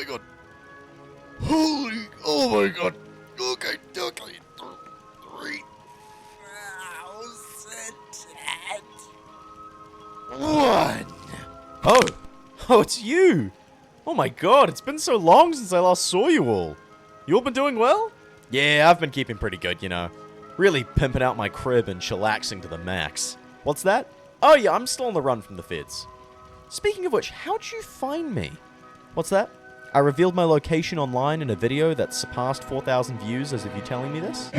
god. Holy, oh my god. Okay. 3. One. Oh, it's you! Oh my god, it's been so long since I last saw you all. You all been doing well? Yeah, I've been keeping pretty good, you know. Really pimping out my crib and chillaxing to the max. What's that? Oh yeah, I'm still on the run from the feds. Speaking of which, how'd you find me? What's that? I revealed my location online in a video that surpassed 4,000 views as of you telling me this?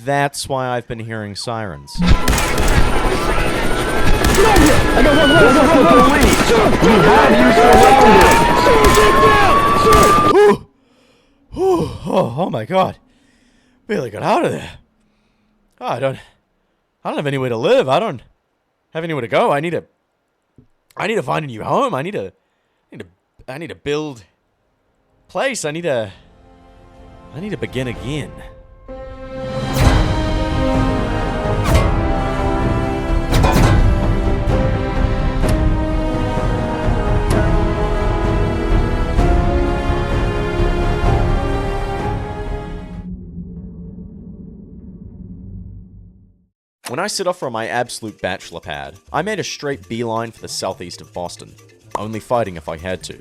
That's why I've been hearing sirens. Oh my god. Barely got out of there. Oh, I don't have anywhere to live. I don't have anywhere to go. I need to find a new home. I need to build place. I need to begin again. When I set off from my absolute bachelor pad, I made a straight beeline for the southeast of Boston, only fighting if I had to.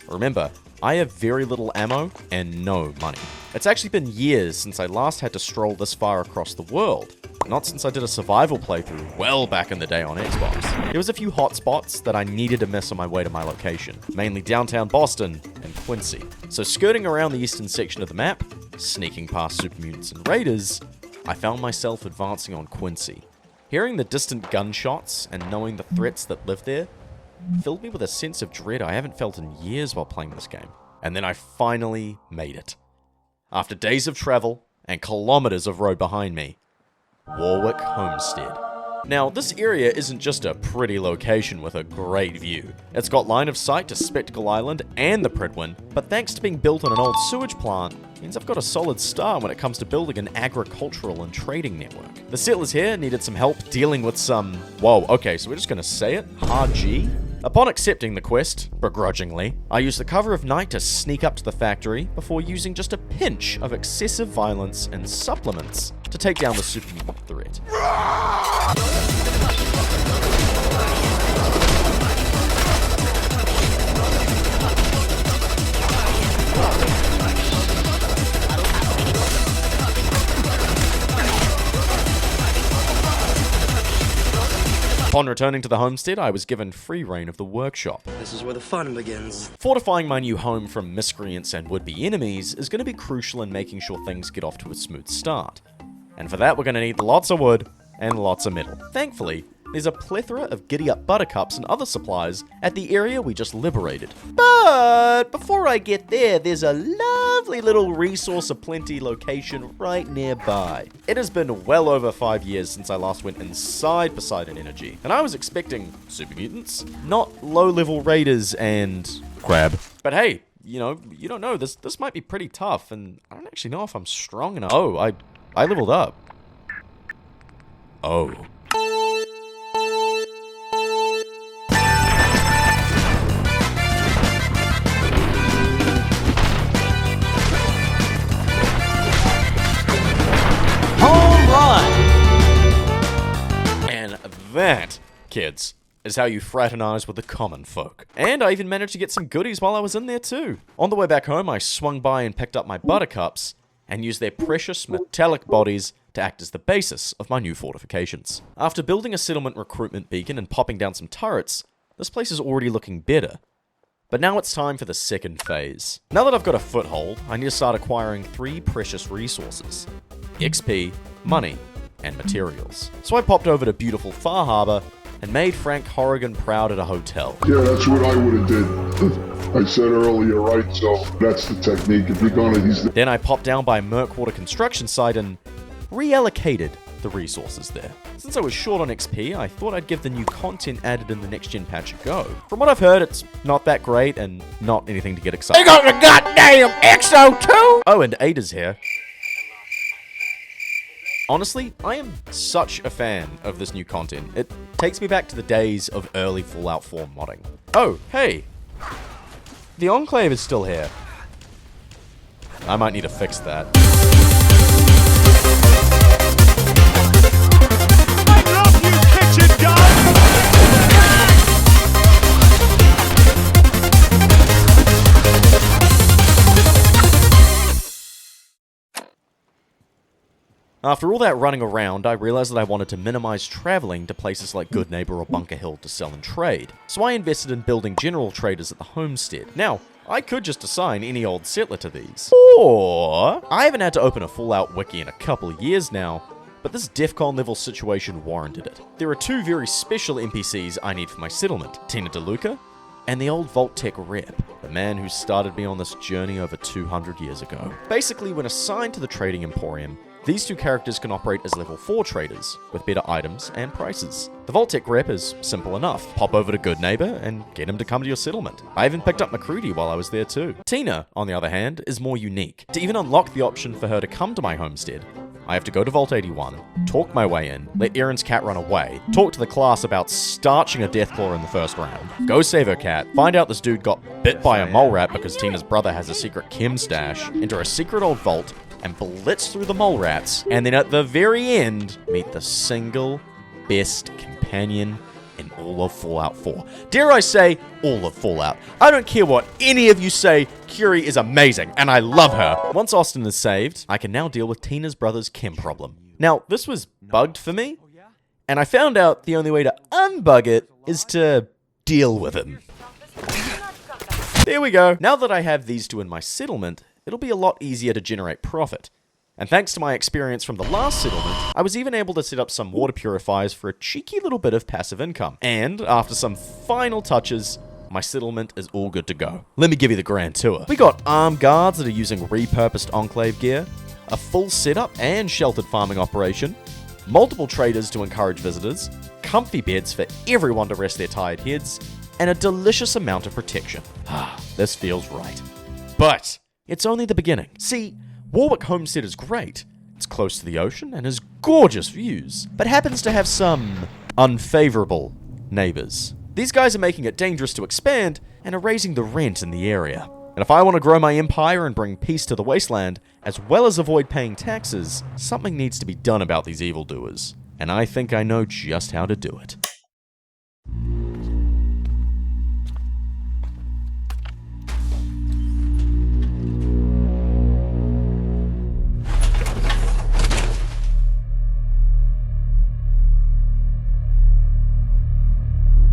Remember, I have very little ammo and no money. It's actually been years since I last had to stroll this far across the world. Not since I did a survival playthrough well back in the day on Xbox. There was a few hot spots that I needed to miss on my way to my location, mainly downtown Boston and Quincy. So skirting around the eastern section of the map, sneaking past super mutants and raiders, I found myself advancing on Quincy. Hearing the distant gunshots and knowing the threats that live there filled me with a sense of dread I haven't felt in years while playing this game. And then I finally made it. After days of travel and kilometers of road behind me, Warwick Homestead. Now, this area isn't just a pretty location with a great view. It's got line of sight to Spectacle Island and the Pridwin, but thanks to being built on an old sewage plant, means I've got a solid start when it comes to building an agricultural and trading network. The settlers here needed some help dealing with some, whoa, okay, so we're just gonna say it, hard G? Upon accepting the quest, begrudgingly, I used the cover of night to sneak up to the factory before using just a pinch of excessive violence and supplements to take down the super mutant threat. Upon returning to the homestead, I was given free reign of the workshop. This is where the fun begins. Fortifying my new home from miscreants and would-be enemies is going to be crucial in making sure things get off to a smooth start. And for that, we're going to need lots of wood and lots of metal. Thankfully, there's a plethora of giddy-up buttercups and other supplies at the area we just liberated. But before I get there, there's a lovely little resource aplenty location right nearby. It has been well over 5 years since I last went inside Poseidon Energy, and I was expecting super mutants, not low-level raiders and crab. But hey, you know, you don't know, this might be pretty tough, and I don't actually know if I'm strong enough. Oh, I leveled up. Oh. That, kids, is how you fraternize with the common folk. And I even managed to get some goodies while I was in there too. On the way back home, I swung by and picked up my buttercups and used their precious metallic bodies to act as the basis of my new fortifications. After building a settlement recruitment beacon and popping down some turrets, this place is already looking better. But now it's time for the second phase. Now that I've got a foothold, I need to start acquiring 3 precious resources: XP, money, and materials. So I popped over to beautiful Far Harbor and made Frank Horrigan proud at a hotel. Yeah, that's what I would have did. I said earlier, right? So that's the technique. If you're gonna use the... Then I popped down by Merkwater construction site and reallocated the resources there. Since I was short on XP, I thought I'd give the new content added in the next gen patch a go. From what I've heard, it's not that great and not anything to get excited. They got the goddamn XO2! Oh, and Ada's here. Honestly, I am such a fan of this new content. It takes me back to the days of early Fallout 4 modding. Oh, hey. The Enclave is still here. I might need to fix that. I love you, kitchen gun! After all that running around, I realized that I wanted to minimize traveling to places like Goodneighbor or Bunker Hill to sell and trade, so I invested in building general traders at the homestead. Now, I could just assign any old settler to these. Or, I haven't had to open a Fallout wiki in a couple of years now, but this DEFCON level situation warranted it. There are two very special NPCs I need for my settlement, Tina DeLuca and the old Vault-Tec rep, the man who started me on this journey over 200 years ago. Basically, when assigned to the Trading Emporium, these two characters can operate as level 4 traders, with better items and prices. The Vault-Tec rep is simple enough. Pop over to Goodneighbor and get him to come to your settlement. I even picked up McCready while I was there too. Tina, on the other hand, is more unique. To even unlock the option for her to come to my homestead, I have to go to Vault 81, talk my way in, let Erin's cat run away, talk to the class about starching a Deathclaw in the first round, go save her cat, find out this dude got bit by a mole rat because Tina's brother has a secret chem stash, enter a secret old vault, and blitz through the mole rats, and then at the very end, meet the single best companion in all of Fallout 4. Dare I say, all of Fallout. I don't care what any of you say, Curie is amazing, and I love her. Once Austin is saved, I can now deal with Tina's brother's chem problem. Now, this was bugged for me, and I found out the only way to unbug it is to deal with him. There we go. Now that I have these two in my settlement, it'll be a lot easier to generate profit. And thanks to my experience from the last settlement, I was even able to set up some water purifiers for a cheeky little bit of passive income. And after some final touches, my settlement is all good to go. Let me give you the grand tour. We got armed guards that are using repurposed Enclave gear, a full setup and sheltered farming operation, multiple traders to encourage visitors, comfy beds for everyone to rest their tired heads, and a delicious amount of protection. This feels right. But it's only the beginning. See, Warwick Homestead is great. It's close to the ocean and has gorgeous views, but happens to have some unfavorable neighbors. These guys are making it dangerous to expand and are raising the rent in the area. And if I want to grow my empire and bring peace to the wasteland, as well as avoid paying taxes, something needs to be done about these evildoers. And I think I know just how to do it.